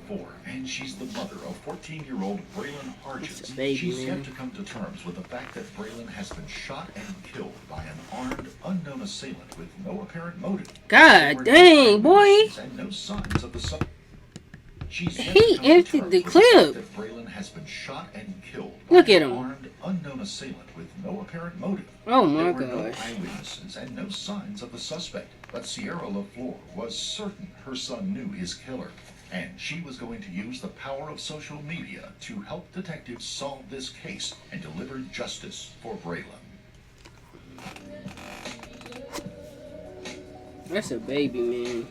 34, and she's the mother of 14-year-old Braylon Harges. That's a baby, She's man. yet to come to terms with the fact that Braylon has been shot and killed by an armed, unknown assailant with no apparent motive. God dang, boy. And no signs of the He emptied the clip. That Braylon has been shot and killed Look by at an him. armed, unknown assailant with no apparent motive. Oh my There were no gosh. eyewitnesses and no signs of the suspect, but Sierra LaFleur was certain her son knew his killer, and she was going to use the power of social media to help detectives solve this case and deliver justice for Braylon. That's a baby, man.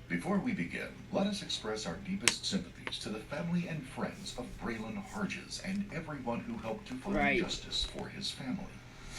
Before we begin, let us express our deepest sympathies to the family and friends of Braylon Harges and everyone who helped to find justice for his family.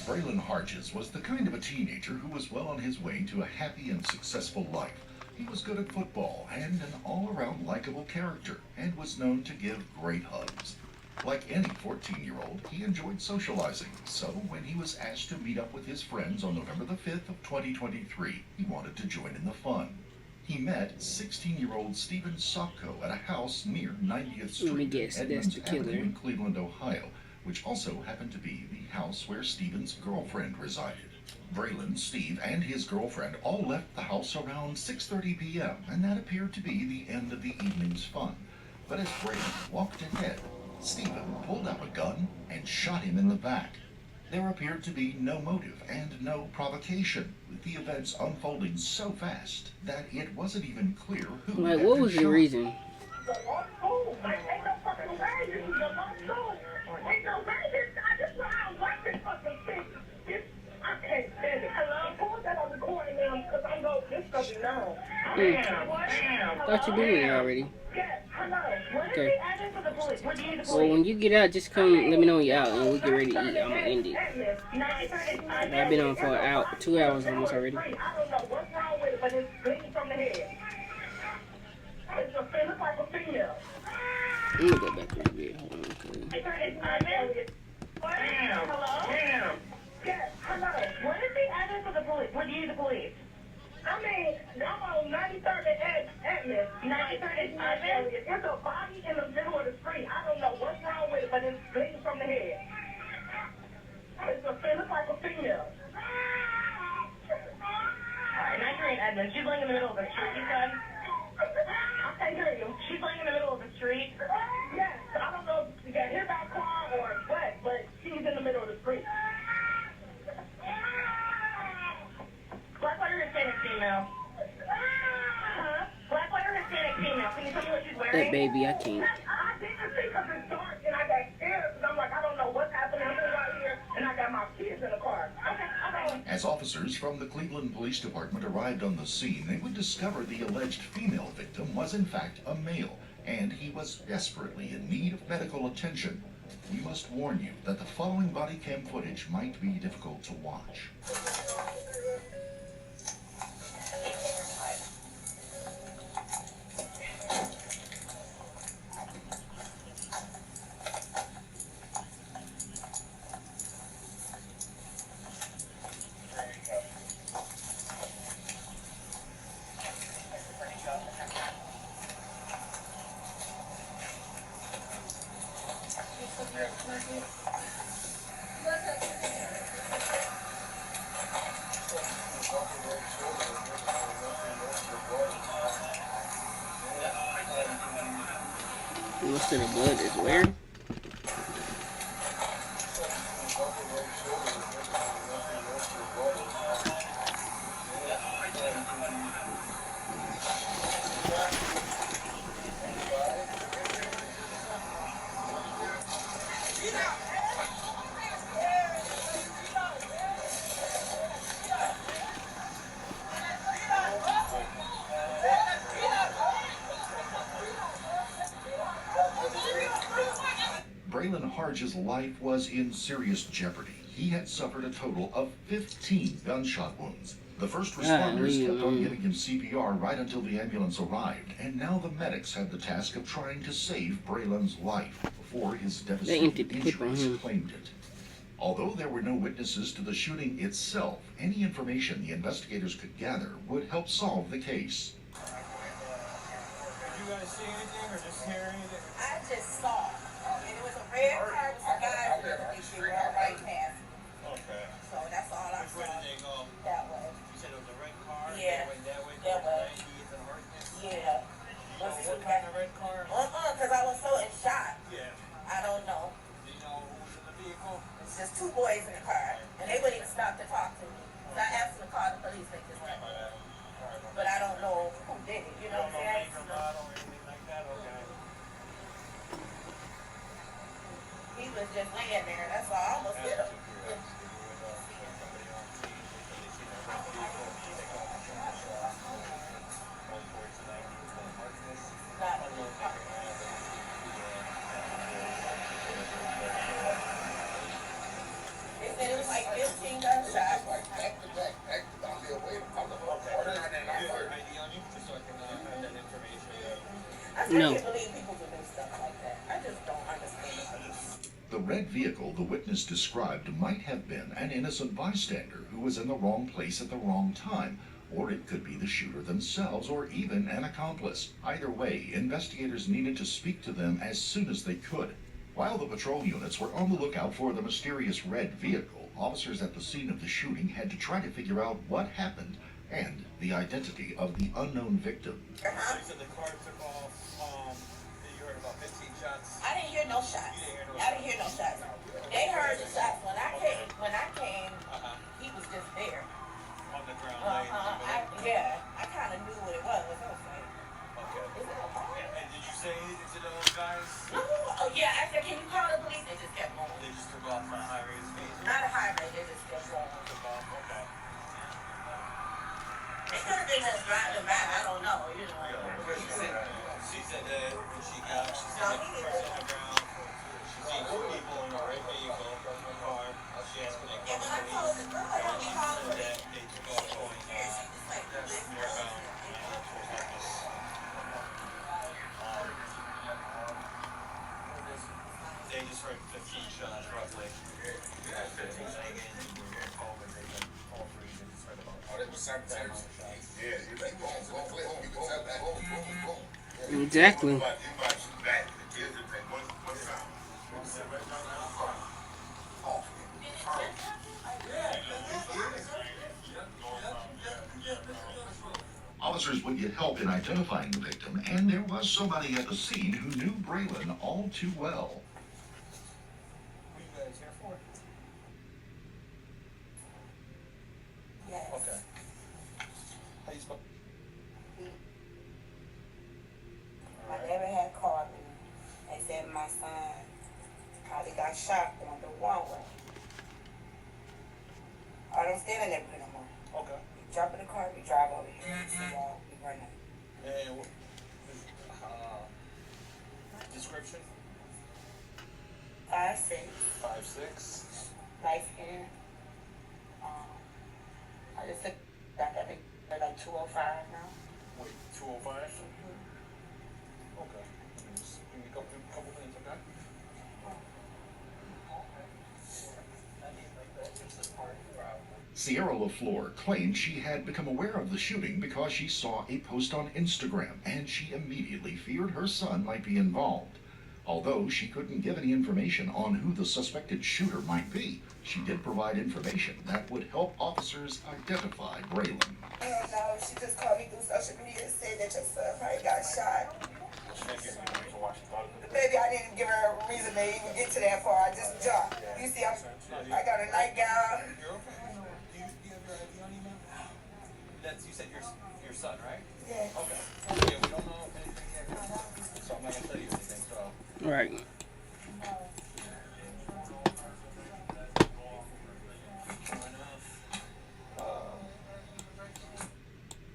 Braylon Harges was the kind of a teenager who was well on his way to a happy and successful life. He was good at football and an all-around likable character, and was known to give great hugs. Like any 14-year-old, he enjoyed socializing, so when he was asked to meet up with his friends on November the 5th of 2023, he wanted to join in the fun. He met 16-year-old Stephen Sopko at a house near 90th Street, Edmonds Avenue in Cleveland, Ohio, which also happened to be the house where Stephen's girlfriend resided. Braylon, Steve, and his girlfriend all left the house around 6:30 p.m., and that appeared to be the end of the evening's fun. But as Braylon walked ahead, Stephen pulled out a gun and shot him in the back. There appeared to be no motive and no provocation, with the events unfolding so fast that it wasn't even clear who had what been was the shot. reason? Thought you did it already. Okay. Well, when you get out, just come let me know when you're out and we get ready to eat. I'm gonna end it. I've been on for 2 hours almost already. I don't know what's wrong with it, but it's bleeding from the head. It looks like a female. Let me go back a little bit. Hold on, Hello? Yes, hello. What is the address of the police? What do you need the police? I mean, I'm on 93rd and Edmonds. 93rd and Edmonds? There's a body in the middle of the street. I don't know what's wrong with it, but it's bleeding from the head. It looks like a female. Alright, 93rd and Edmonds. She's laying in the middle of the street, you said? I can't hear you. She's laying in the middle of the street? Yes. I don't know if you got hit by a car or what, but she's in the middle of the street. Black letter Hispanic female. Huh? Black letter Hispanic female. Can you tell me what she's wearing? That baby, I can't. I didn't see because it's dark and I got scared because I'm like, I don't know what's happening. I'm right here and I got my kids in the car. Okay. As officers from the Cleveland Police Department arrived on the scene, they would discover the alleged female victim was in fact a male, and he was desperately in need of medical attention. We must warn you that the following body cam footage might be difficult to watch. Most of the blood is where? Braylon Harges' life was in serious jeopardy. He had suffered a total of 15 gunshot wounds. The first responders kept on giving him CPR right until the ambulance arrived, and now the medics had the task of trying to save Braylon's life before his devastating injuries claimed it. Although there were no witnesses to the shooting itself, any information the investigators could gather would help solve the case. Did you guys see anything or just hear anything? I just saw it. And it was a red car with some guys with it. They were all right past me. Okay. So that's all I Which way saw. did they go? That way. You said it was a red car? Yeah. They went that way? That way. Yeah. You know what kind of red car? Because I was so in shock. Yeah. I don't know. Do you know who was in the vehicle? It's just two boys in the car. And they wouldn't even stop to talk to me. So I asked them to call the police. They just went. But I don't know who did it. You know what I'm saying? Make or model or anything like that? Okay. He was just laying there. That's all. I almost hit him. They said it was like 15 gunshots. I No. can't believe people can do stuff like that. I just don't understand it. The red vehicle the witness described might have been an innocent bystander who was in the wrong place at the wrong time, or it could be the shooter themselves, or even an accomplice. Either way, investigators needed to speak to them as soon as they could. While the patrol units were on the lookout for the mysterious red vehicle, officers at the scene of the shooting had to try to figure out what happened and the identity of the unknown victim. You said the car took off. You heard about 15 shots. I didn't hear no shots. I didn't hear no shots. They heard the shots when I came. When I came, he was just there. On the ground. I kind of knew what it was. I was like, Okay. is it a car? And did you say anything to those guys? No. Oh yeah. I said, can you call the police? They just kept going. They just took off on highway speed. Not a highway. They just kept going. Took off. Okay. They could have been just driving by. I don't know. You know. She said that when she got, she said that the person on the ground, she seen two people in a red vehicle, in a car. She asked when they And called when I the told police. the girl, I She called the said police. that they took off going northbound towards Memphis. They just heard 15 shots roughly. Yeah, 15 seconds. We were home and they got all three. They just heard about Oh, that was sometimes. Yeah, you like boom, boom, boom, you can tell that boom, boom, boom. Exactly. But you watch back, the kids and think, what's that? Officers would get help in identifying the victim, and there was somebody at the scene who knew Braylon all too well. What are you guys here for? Yes. Okay. How you spell? My neighbor had called me and said my son probably got shot on the one way. I don't stay in the neighborhood no more. Okay. We jump in the car, we drive over here. We see y'all, we run out. And what, description? 5'6", 5'6". light skin. I just look back, I think they're like 205 now. Wait, 205? Okay. Just give me a couple minutes, okay? Sierra LaFleur claimed she had become aware of the shooting because she saw a post on Instagram, and she immediately feared her son might be involved. Although she couldn't give any information on who the suspected shooter might be, she did provide information that would help officers identify Braylon. I don't know, she just called me through social media and said that your son probably got shot. Maybe I didn't give her a reason to even get to that far, I just jumped. You see, I got a nightgown. You're okay. Do you have your ID on you now? That's, you said your son, right? Yeah. Okay. Yeah, we don't know anything yet, so I'm not gonna tell you anything, so. Right.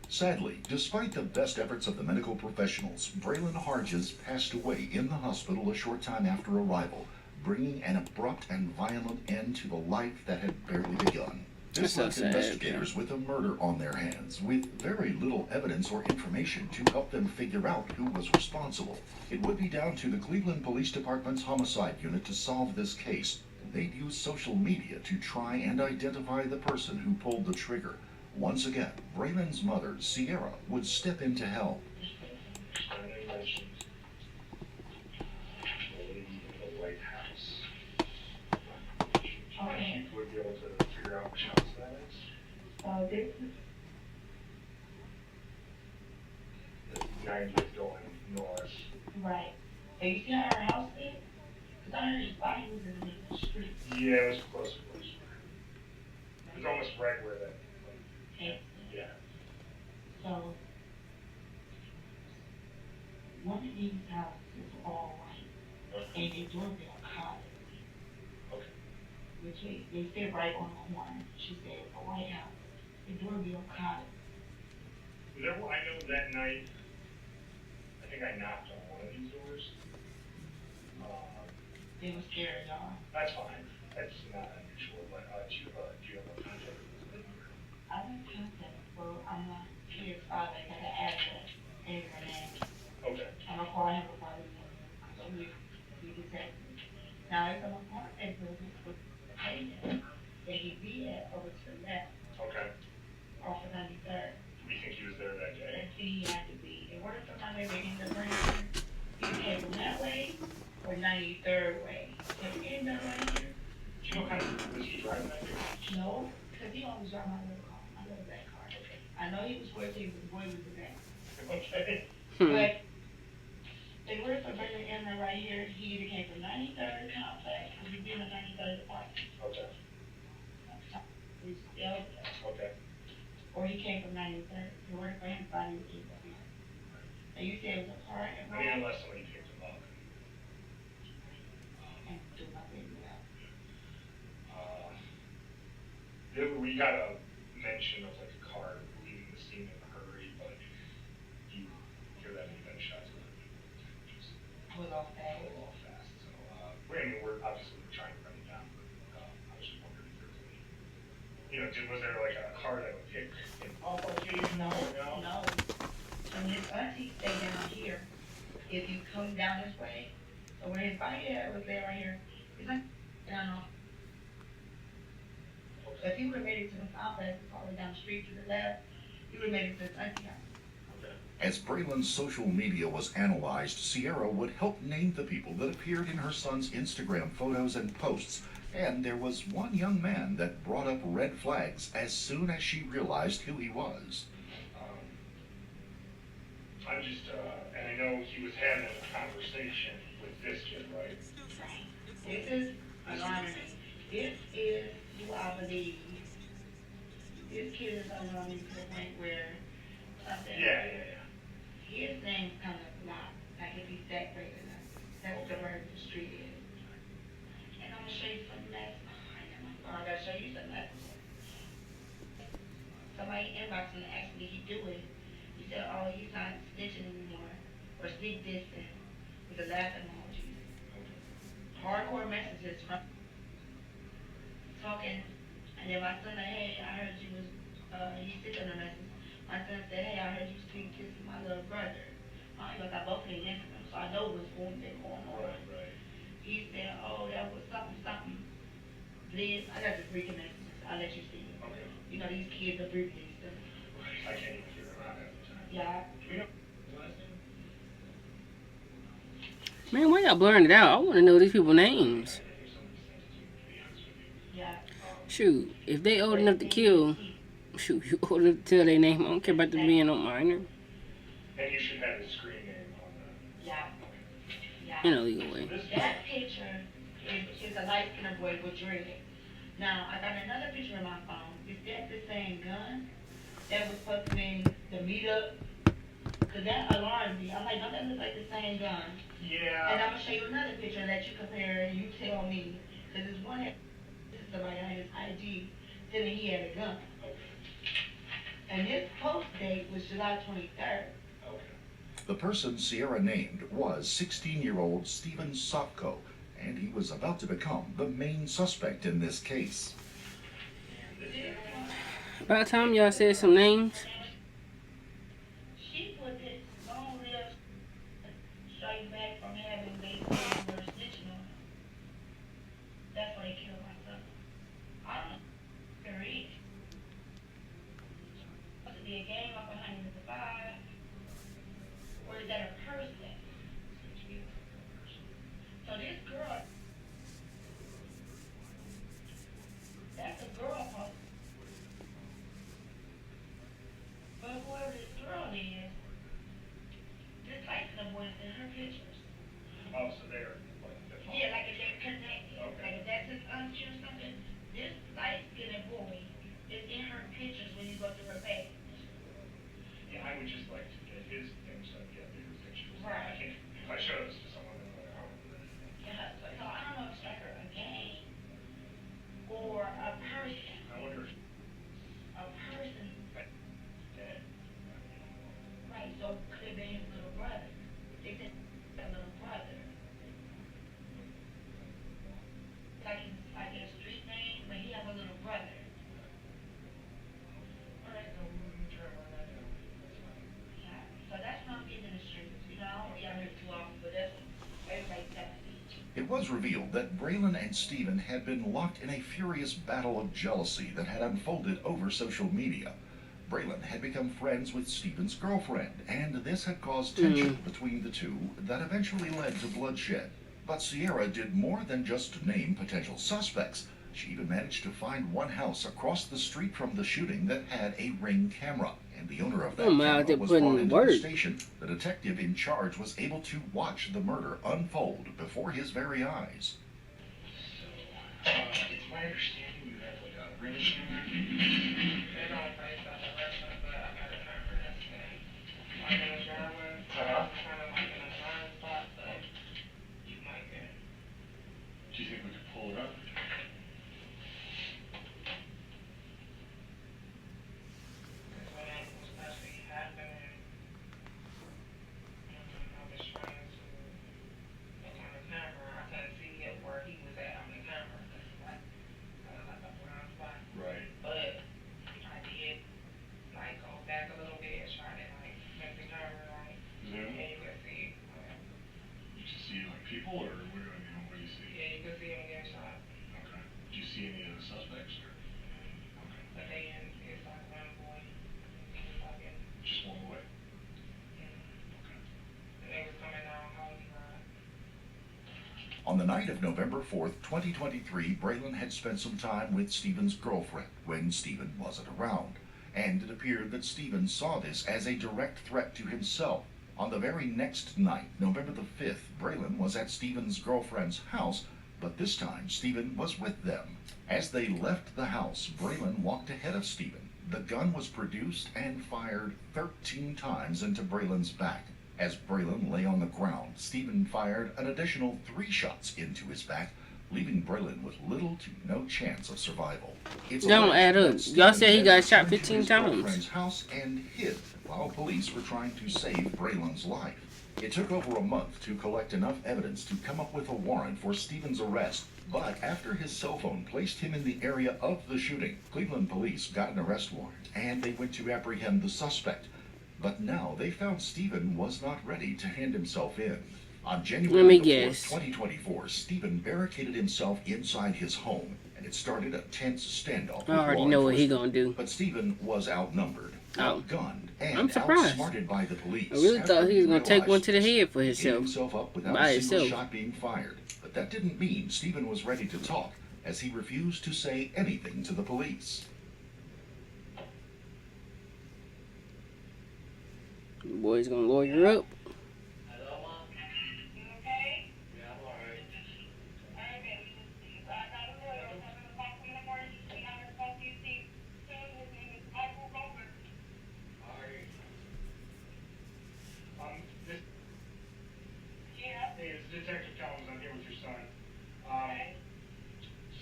Sadly, despite the best efforts of the medical professionals, Braylon Harges passed away in the hospital a short time after arrival, bringing an abrupt and violent end to the life that had barely begun. This That's so left sad, investigators with a murder on their hands, with very little evidence or information to help them figure out who was responsible. It would be down to the Cleveland Police Department's homicide unit to solve this case. They'd use social media to try and identify the person who pulled the trigger. Once again, Braylon's mother, Sierra, would step in to help. Okay. You would be able to figure out which house that is? So this is... The 90th going north. Right. So you see how our house is? Because I heard his body was in the middle of the street. Yeah, it was close to the street. It was almost right where that... Okay. Yeah. So... one of these houses is all white. Okay. And they doorbell caught it. Okay. Which they sit right on the corner. She said, a white house. The doorbell caught it. I know that night, I think I knocked on one of these doors. They were scared, y'all. That's fine. That's not unusual, but do you have a contact with this number? I don't contact, well, I'm not kid's father. I got an address and her name. Okay. I'm gonna call him about it. So we just have to. Now, it's an apartment building with a payment that he be at over to the left. Okay. Off of 93rd. You think he was there that day? That's he had to be. In order for my baby in the brain, he came from that way or 93rd way. If he came that way here. Do you know kind of, was he driving that day? No, because he always drive my little car, my little black car. Okay. I know he was working with the boy with the back. Okay. But in order for Brandon to enter right here, he either came from 93rd complex or he'd be in the 93rd apartment. Okay. Okay. Or he came from 93rd. In order for him to find him, he was here. And you said it was a car and unless somebody picked him up. And do my baby out. We got a mention of like a car leaving the scene in a hurry, but you hear that many gunshots. Pull off fast. So, we're obviously trying to run it down, but I was just wondering if there's any, was there like a car that would pick him up on you? No. And his auntie stay down here. If you come down this way, so where his body was there right here, it's like down off. So if you would have made it to the complex, all the way down the street to the left, you would have made it to his auntie house. As Braylon's social media was analyzed, Sierra would help name the people that appeared in her son's Instagram photos and posts. And there was one young man that brought up red flags as soon as she realized who he was. I'm just, and I know he was having a conversation with this kid, right? This is alarming. This is who I believe. This kid is alarming to the point where something. Yeah. His name's kind of blocked, like if he's separated. That's the word the street is. And I'm gonna show you some lessons. I gotta show you some lessons. Somebody inboxed me and asked me, did he do it? He said, oh, he's not snitching anymore, or sneak dissing, with the laughing emojis. Hardcore messages from talking, and then my son said, hey, I heard you was, he sent them a message. My son said, hey, I heard you sneak kissing my little brother. I got both of them into them, so I know what's going on. Right. He said, oh, that was something. Liz, I got to read the messages. I'll let you see it. Okay. These kids are briefing stuff. Right. I can't even figure them out every time. Yeah. Man, why y'all blurring it out? I want to know these people's names. Yeah. Shoot, if they old enough to kill, shoot, you old enough to tell their name. I don't care about them being no minor. And you should have the screen name on the... Yeah. In a legal way. That picture is a light-skinned boy with dread. Now, I got another picture on my phone. Is that the same gun that was supposed to be the meetup? Because that alarmed me. I'm like, don't that look like the same gun? Yeah. And I'm going to show you another picture and let you compare and you tell me. Because this one, this is somebody on his IG telling he had a gun. And this post date was July 23rd. The person Sierra named was 16-year-old Steven Sopko, and he was about to become the main suspect in this case. By the time y'all said some names, She put this long list straight back from having been snitching on him. That's what it want to send her pictures. Oh, so they're like the phone. Yeah, like if they're connected. Okay. Like if that's his auntie or something, this light-skinned boy is in her pictures when you go through her page. Yeah, I would just like to get his thing so I get bigger pictures. Right. I can't, if I show this to someone, they're like, oh. Yeah, so I don't know if it's like a game or a person. I wonder if A person. dead. Right, so could it be his little brother? They said a little brother. Like his street name, but he has a little brother. Alright, no, we'll try to run that down. That's fine. Yeah, so that's what I'm getting in the streets, you know? Yeah, I'm too off for this one. Everybody's got to see. It was revealed that Braylon and Stephen had been locked in a furious battle of jealousy that had unfolded over social media. Braylon had become friends with Stephen's girlfriend, and this had caused tension between the two that eventually led to bloodshed. But Sierra did more than just name potential suspects. She even managed to find one house across the street from the shooting that had a Ring camera, and the owner of that camera was brought into the station. The detective in charge was able to watch the murder unfold before his very eyes. It's my understanding you have like a Ring camera. They don't place on the restaurant, but I got a time for this thing. Like in a driveway, kind of like in a blind spot, so you might get. Do you think we could pull it up? When it was actually happening, I was trying to look on the camera. I couldn't see it where he was at on the camera, because like, like a blind spot. Right. But I did like go back a little bit and try to like make the camera like, Zoom? and you could see, You just see like people, or what do I mean? What do you see? yeah, you could see him getting shot. Okay. Do you see any of the suspects, or? Okay. But then it's like one boy, he was like in, Just one way. and they was coming down Holly Ride. On the night of November 4th, 2023, Braylon had spent some time with Stephen's girlfriend when Stephen wasn't around, and it appeared that Stephen saw this as a direct threat to himself. On the very next night, November the 5th, Braylon was at Stephen's girlfriend's house, but this time Stephen was with them. As they left the house, Braylon walked ahead of Stephen. The gun was produced and fired 13 times into Braylon's back. As Braylon lay on the ground, Stephen fired an additional 3 shots into his back, leaving Braylon with little to no chance of survival. It's Don't alleged add up. that Y'all Stephen said he then got shot went to 15 his times. girlfriend's house and hid while police were trying to save Braylon's life. It took over a month to collect enough evidence to come up with a warrant for Stephen's arrest, but after his cell phone placed him in the area of the shooting, Cleveland police got an arrest warrant and they went to apprehend the suspect. But now they found Stephen was not ready to hand himself in. On January Let me the 4th, guess. 2024, Stephen barricaded himself inside his home, and it started a tense standoff. I already know what he gonna do. But Stephen was outnumbered, Oh. outgunned, and I'm surprised. outsmarted by the police. I really after thought he was gonna take realized one to the head for he gave himself. himself up without By a single himself. shot being fired. But that didn't mean Stephen was ready to talk, as he refused to say anything to the police. Boy's gonna lawyer up. Hello, Mom? You okay? Yeah, I'm alright. Okay, I got a lawyer, 7 o'clock in the morning, we have a phone you see, soon, his name is Michael Roper. Alright. This, Yeah, hey, it's Detective Collins. I'm here with your son. okay.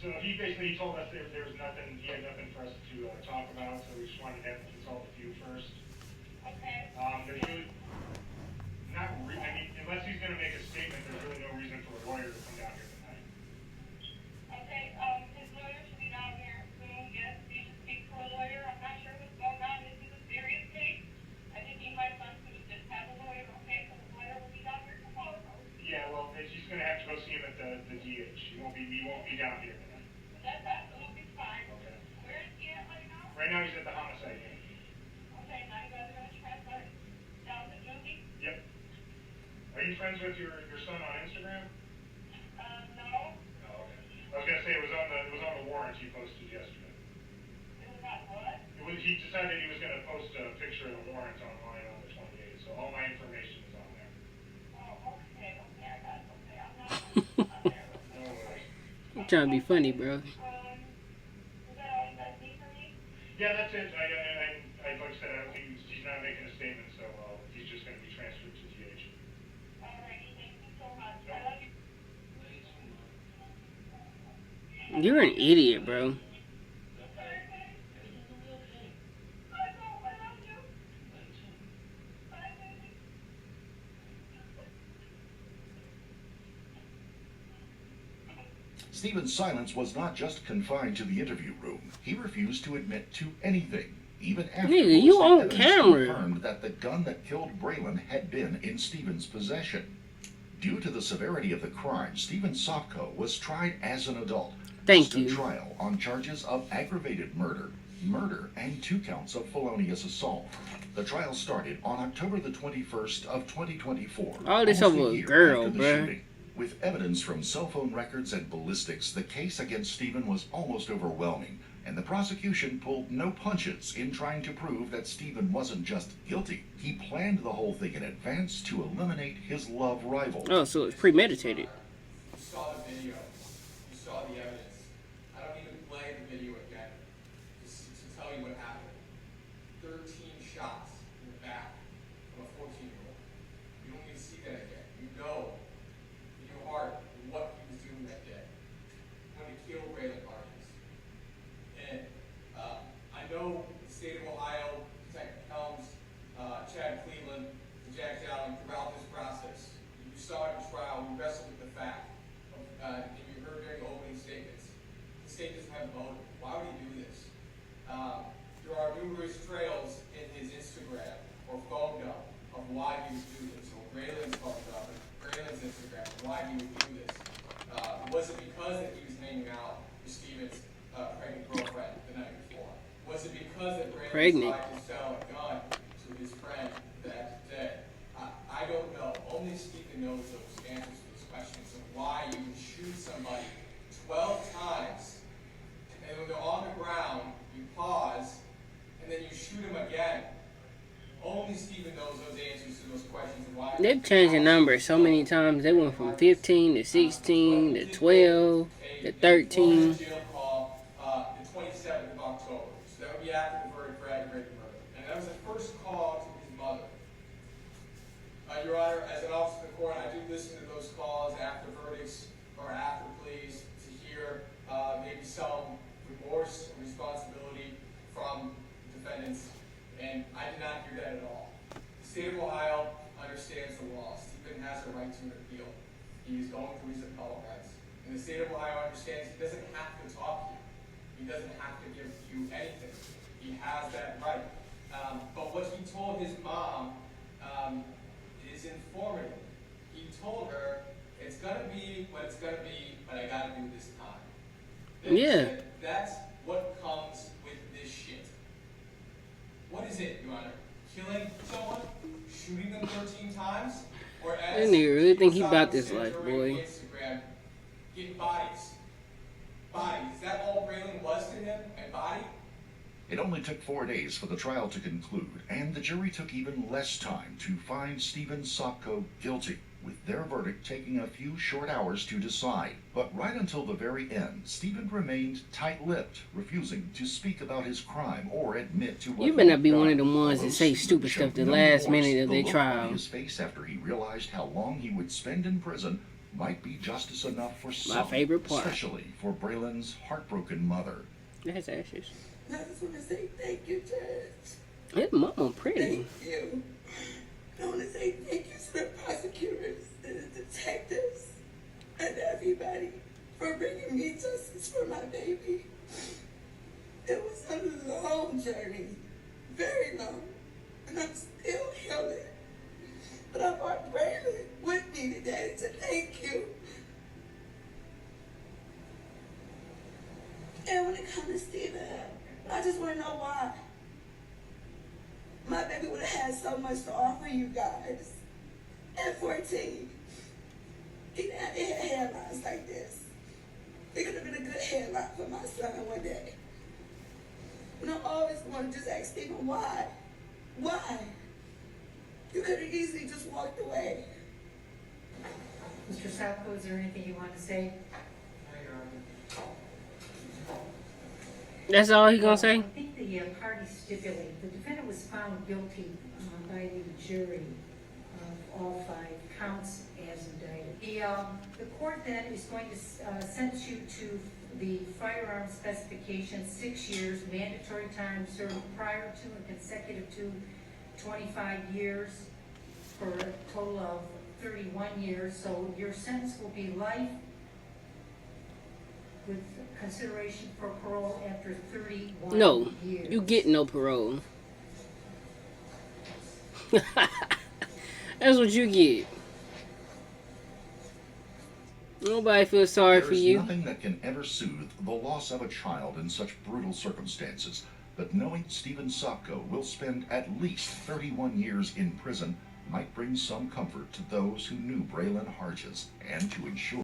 So he told us there was nothing, he had nothing for us to talk about, so we just wanted to have him consult with you first. Okay. There's really I mean, unless he's gonna make a statement, there's really no reason for a lawyer to come down here tonight. Okay, his lawyer should be down here soon, yes, he should speak to a lawyer, I'm not sure what's going on, this is a serious case. I think he might want to just have a lawyer, okay, so the lawyer will be down here tomorrow. Yeah, well, he's gonna have to go see him at the DH. He won't be down here tonight. That's absolutely fine. Okay. Where is he at right now? Right now, he's at the homicide unit. Okay, now you guys are gonna transfer it down to Judy? Yep. Are you friends with your son on Instagram? No, Oh, okay. I was gonna say it was on the warrant he posted yesterday. it was not what? He decided he was gonna post a picture of the warrant online on the 28th, so all my information is on there. You trying to be funny, bro. Is that all you guys need from me? Yeah, that's it. Like I said, I don't think he's not making a statement, so he's just going to be transferred to GH. Alrighty, thank you so much. I love you. You're an idiot, bro. Stephen's silence was not just confined to the interview room. He refused to admit to anything, even after Nigga, you on evidence camera. confirmed that the gun that killed Braylon had been in Stephen's possession. Due to the severity of the crime, Stephen Sopko was tried as an adult. Thank stood you. trial on charges of aggravated murder, and 2 counts of felonious assault. The trial started on October the 21st of 2024. All this almost over a year girl, after the bruh. shooting. With evidence from cell phone records and ballistics, the case against Stephen was almost overwhelming, and the prosecution pulled no punches in trying to prove that Stephen wasn't just guilty. He planned the whole thing in advance to eliminate his love rival. Oh, so it's premeditated. You saw the video. You saw the evidence. I don't need to play the video again to tell you what happened. 13 shots in the back from a 14-year-old. You don't need to see that again. You know in your heart what he was doing that day. He wanted to kill Braylon Harkins. And I know the state of Ohio, Detective Helms, Chad Cleveland, and Jack Dowling throughout this process. You saw it in trial. We wrestled with the fact. And you heard during the opening statements. The state doesn't have a motive. Why would he do this? There are numerous trails in his Instagram or phone dump of why he would do this, or Braylon's phone dump, or Braylon's Instagram, of why he would do this. Was it because that he was hanging out with Stephen's pregnant girlfriend the night before? Was it because that Braylon decided to sell a gun to his friend that day? I don't know. Only Stephen knows those answers to those questions of why you would shoot somebody 12 times, and when they're on the ground, you pause, and then you shoot them again. Only Stephen knows those answers to those questions and why. They've changed the numbers so many times. They went from 15 to 16 to 12 to 13. Jail call the 27th of October. So that would be after the verdict for aggravated murder. And that was the first call to his mother. Your Honor, as an officer of the court, I do listen to those calls after verdicts or after pleas to hear maybe some remorse or responsibility from defendants, and I did not hear that at all. The state of Ohio understands the law. Stephen has a right to an appeal. He is going through his appellate rights. And the state of Ohio understands he doesn't have to talk to you. He doesn't have to give you anything. He has that right. But what he told his mom is informative. He told her, it's going to be what it's going to be, but I got to do this time. Then he said, that's what comes with this shit. What is it, Your Honor? Killing someone? Shooting them 13 times? Or as That nigga really think he about this life, boy. Instagram, getting bodies. Bodies. Is that all Braylon was to him? A body? It only took 4 days for the trial to conclude, and the jury took even less time to find Stephen Sopko guilty, with their verdict taking a few short hours to decide. But right until the very end, Stephen remained tight-lipped, refusing to speak about his crime or admit to what You better he'd not be done. one of the ones that Although say Stephen stupid showed stuff the no last remorse, minute of the their look trial. on his face after he realized how long he would spend in prison might be justice enough for some, favorite part. especially for Braylon's heartbroken mother. That's ashes. I just want to say thank you, Judge. His mama pretty. Thank you. I want to say thank you to the prosecutors, and the detectives, and everybody for bringing me justice for my baby. It was a long journey, very long, and I'm still healing. But I brought Braylon with me today to thank you. And when it comes to Stephen, I just want to know why. My baby would have had so much to offer you guys. At 14, he didn't have headlines like this. It could have been a good headline for my son one day. And I always want to just ask Stephen, why? Why? You could have easily just walked away. Mr. Sopko, is there anything you want to say? No, Your Honor. That's all he gonna say? I think the parties stipulated, the defendant was found guilty by the jury of all 5 counts as indicted. The court then is going to sentence you to the firearm specification, 6 years, mandatory time served prior to and consecutive to 25 years for a total of 31 years. So your sentence will be life with consideration for parole after 31 No, years. you get no parole. That's what you get. Nobody feels sorry for you. There is nothing that can ever soothe the loss of a child in such brutal circumstances, but knowing Stephen Sopko will spend at least 31 years in prison might bring some comfort to those who knew Braylon Harges, and to ensure